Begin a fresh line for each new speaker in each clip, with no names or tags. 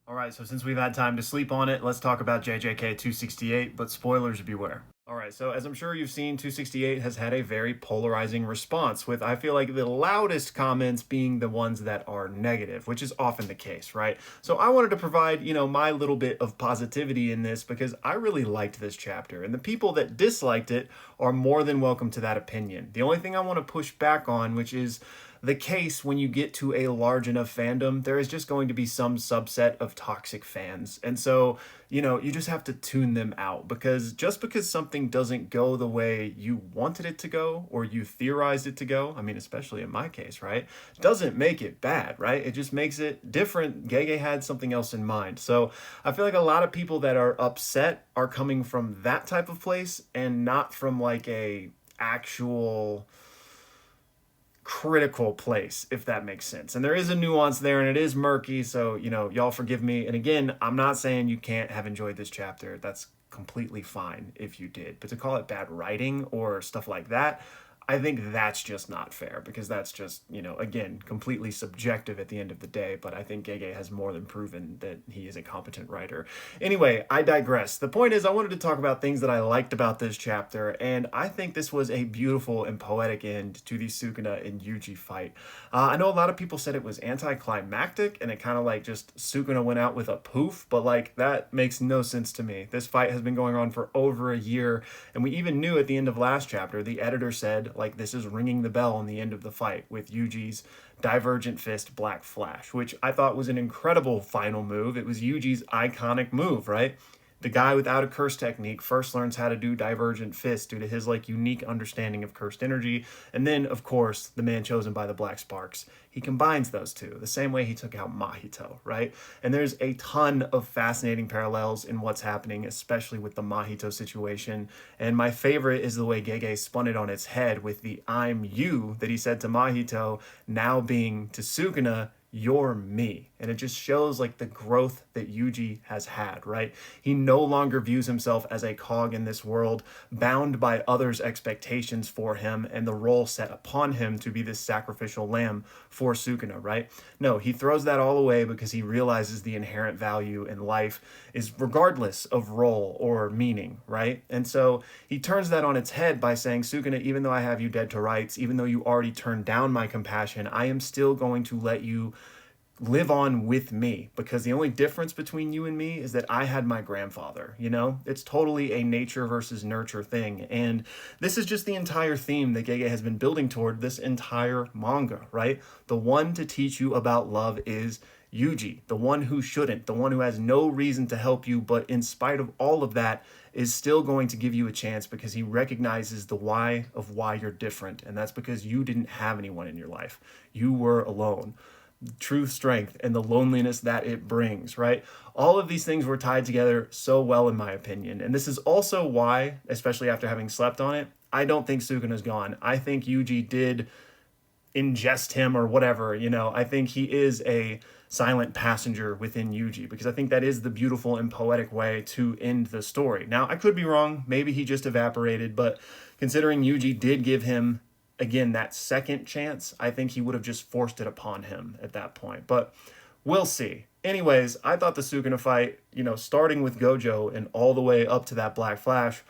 All right, so since we've had time to sleep on it, let's talk about JJK 268, but spoilers beware. All right, so as I'm sure you've seen, 268 has had a very polarizing response, with I feel like the loudest comments being the ones that are negative, which is often the case, right? So I wanted to provide, my little bit of positivity in this because I really liked this chapter, and the people that disliked it are more than welcome to that opinion. The only thing I want to push back on, which is the case when you get to a large enough fandom, there is just going to be some subset of toxic fans. And so, you just have to tune them out, because just because something doesn't go the way you wanted it to go or you theorized it to go, I mean, especially in my case, right, doesn't make it bad, right? It just makes it different. Gege had something else in mind. So I feel like a lot of people that are upset are coming from that type of place and not from like a actual critical place, if that makes sense. And there is a nuance there, and it is murky, so y'all forgive me. And again, I'm not saying you can't have enjoyed this chapter. That's completely fine if you did, but to call it bad writing or stuff like that, I think that's just not fair, because that's just, again, completely subjective at the end of the day. But I think Gege has more than proven that he is a competent writer. Anyway, I digress. The point is, I wanted to talk about things that I liked about this chapter, and I think this was a beautiful and poetic end to the Sukuna and Yuji fight. I know a lot of people said it was anticlimactic, and it kind of like just Sukuna went out with a poof, but like that makes no sense to me. This fight has been going on for over a year, and we even knew at the end of last chapter, the editor said, like, this is ringing the bell on the end of the fight with Yuji's Divergent Fist Black Flash, which I thought was an incredible final move. It was Yuji's iconic move, right? The guy without a curse technique first learns how to do Divergent Fist due to his like unique understanding of cursed energy, and then of course the man chosen by the Black Sparks, he combines those two the same way he took out Mahito, right? And there's a ton of fascinating parallels in what's happening, especially with the Mahito situation. And my favorite is the way Gege spun it on its head with the "I'm you" that he said to Mahito now being to Sukuna, "You're me." And it just shows like the growth that Yuji has had, right? He no longer views himself as a cog in this world, bound by others' expectations for him and the role set upon him to be this sacrificial lamb for Sukuna, right? No, he throws that all away because he realizes the inherent value in life is regardless of role or meaning, right? And so he turns that on its head by saying, "Sukuna, even though I have you dead to rights, even though you already turned down my compassion, I am still going to let you live on with me, because the only difference between you and me is that I had my grandfather." It's totally a nature versus nurture thing, and this is just the entire theme that Gege has been building toward this entire manga, right? The one to teach you about love is Yuji, the one who shouldn't, the one who has no reason to help you, but in spite of all of that is still going to give you a chance because he recognizes the why of why you're different, and that's because you didn't have anyone in your life. You were alone. Truth, strength, and the loneliness that it brings, right? All of these things were tied together so well, in my opinion. And this is also why, especially after having slept on it, I don't think Sukuna's gone. I think Yuji did ingest him or whatever, I think he is a silent passenger within Yuji, because I think that is the beautiful and poetic way to end the story. Now, I could be wrong. Maybe he just evaporated, but considering Yuji did give him again that second chance, I think he would have just forced it upon him at that point. But we'll see. Anyways, I thought the Sukuna fight, starting with Gojo and all the way up to that Black Flash,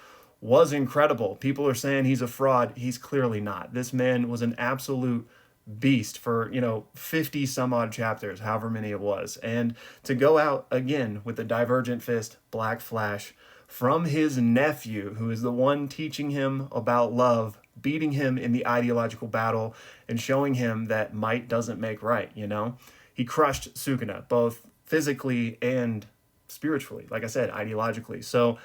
was incredible. People are saying he's a fraud. He's clearly not. This man was an absolute beast for 50 some odd chapters, however many it was. And to go out again with the Divergent Fist Black Flash from his nephew, who is the one teaching him about love, beating him in the ideological battle, and showing him that might doesn't make right. He crushed Sukuna both physically and spiritually, like I said, ideologically. So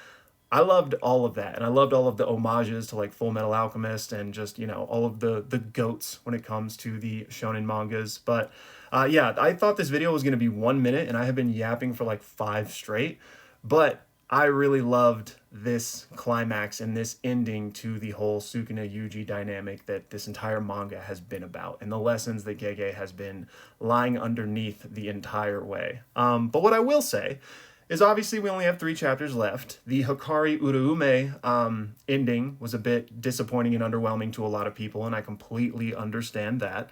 I loved all of that, and I loved all of the homages to like Full Metal Alchemist and just all of the goats when it comes to the shonen mangas. But yeah, I thought this video was going to be 1 minute, and I have been yapping for like 5 straight, but I really loved this climax and this ending to the whole Sukuna Yuji dynamic that this entire manga has been about, and the lessons that Gege has been lying underneath the entire way. But what I will say is, obviously we only have 3 chapters left. The Hikari Uraume ending was a bit disappointing and underwhelming to a lot of people, and I completely understand that.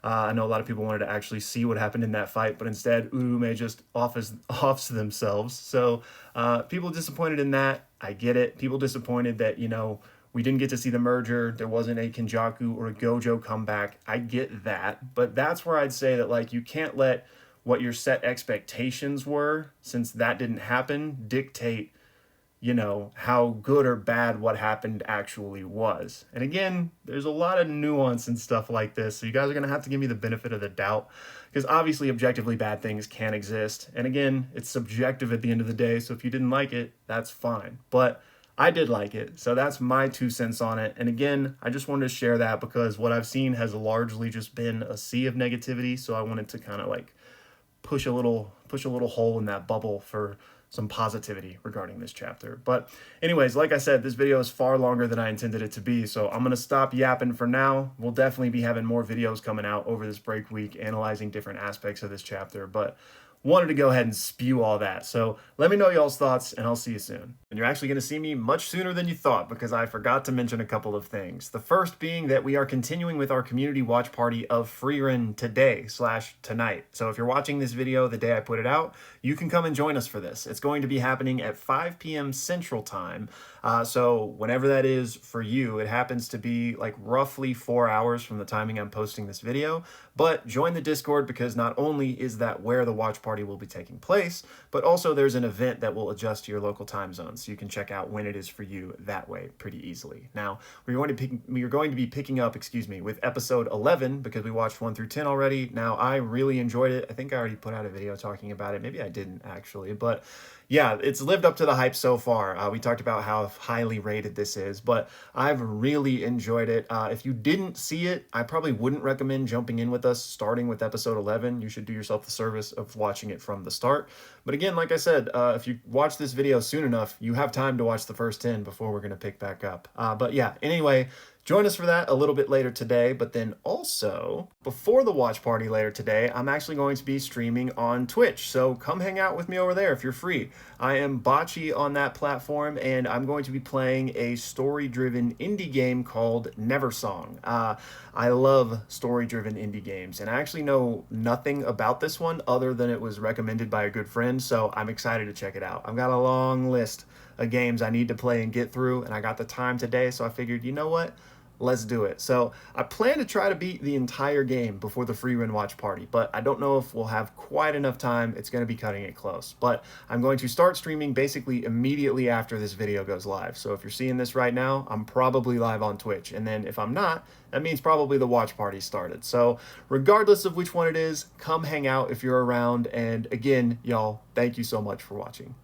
I know a lot of people wanted to actually see what happened in that fight, but instead Urume just offs themselves. So people disappointed in that. I get it. People disappointed that, we didn't get to see the merger. There wasn't a Kenjaku or a Gojo comeback. I get that. But that's where I'd say that, like, you can't let what your set expectations were, since that didn't happen, dictate, how good or bad what happened actually was. And again, there's a lot of nuance and stuff like this. So you guys are going to have to give me the benefit of the doubt, because obviously objectively bad things can exist. And again, it's subjective at the end of the day. So if you didn't like it, that's fine. But I did like it. So that's my 2 cents on it. And again, I just wanted to share that because what I've seen has largely just been a sea of negativity. So I wanted to kind of like push a little hole in that bubble for some positivity regarding this chapter. But anyways, like I said, this video is far longer than I intended it to be, so I'm going to stop yapping for now. We'll definitely be having more videos coming out over this break week analyzing different aspects of this chapter, but wanted to go ahead and spew all that. So let me know y'all's thoughts, and I'll see you soon. And you're actually going to see me much sooner than you thought, because I forgot to mention a couple of things. The first being that we are continuing with our community watch party of Freerun today/tonight. So if you're watching this video the day I put it out, you can come and join us for this. It's going to be happening at 5 p.m. Central Time. So whenever that is for you, it happens to be like roughly 4 hours from the timing I'm posting this video. But join the Discord, because not only is that where the watch party will be taking place, but also there's an event that will adjust to your local time zone, so you can check out when it is for you that way pretty easily. Now, we're going to be picking up, with episode 11, because we watched 1 through 10 already. Now, I really enjoyed it. I think I already put out a video talking about it. Maybe I didn't actually, but yeah, it's lived up to the hype so far. We talked about how highly rated this is, but I've really enjoyed it. If you didn't see it, I probably wouldn't recommend jumping in with us starting with episode 11. You should do yourself the service of watching it from the start. But again, like I said, if you watch this video soon enough, you have time to watch the first 10 before we're going to pick back up. But yeah, anyway, join us for that a little bit later today, but then also, before the watch party later today, I'm actually going to be streaming on Twitch, so come hang out with me over there if you're free. I am Bocce on that platform, and I'm going to be playing a story-driven indie game called Neversong. I love story-driven indie games, and I actually know nothing about this one other than it was recommended by a good friend, so I'm excited to check it out. I've got a long list of games I need to play and get through, and I got the time today, so I figured, you know what? Let's do it. So I plan to try to beat the entire game before the Freerun watch party, but I don't know if we'll have quite enough time. It's going to be cutting it close, but I'm going to start streaming basically immediately after this video goes live. So if you're seeing this right now, I'm probably live on Twitch. And then if I'm not, that means probably the watch party started. So regardless of which one it is, come hang out if you're around. And again, y'all, thank you so much for watching.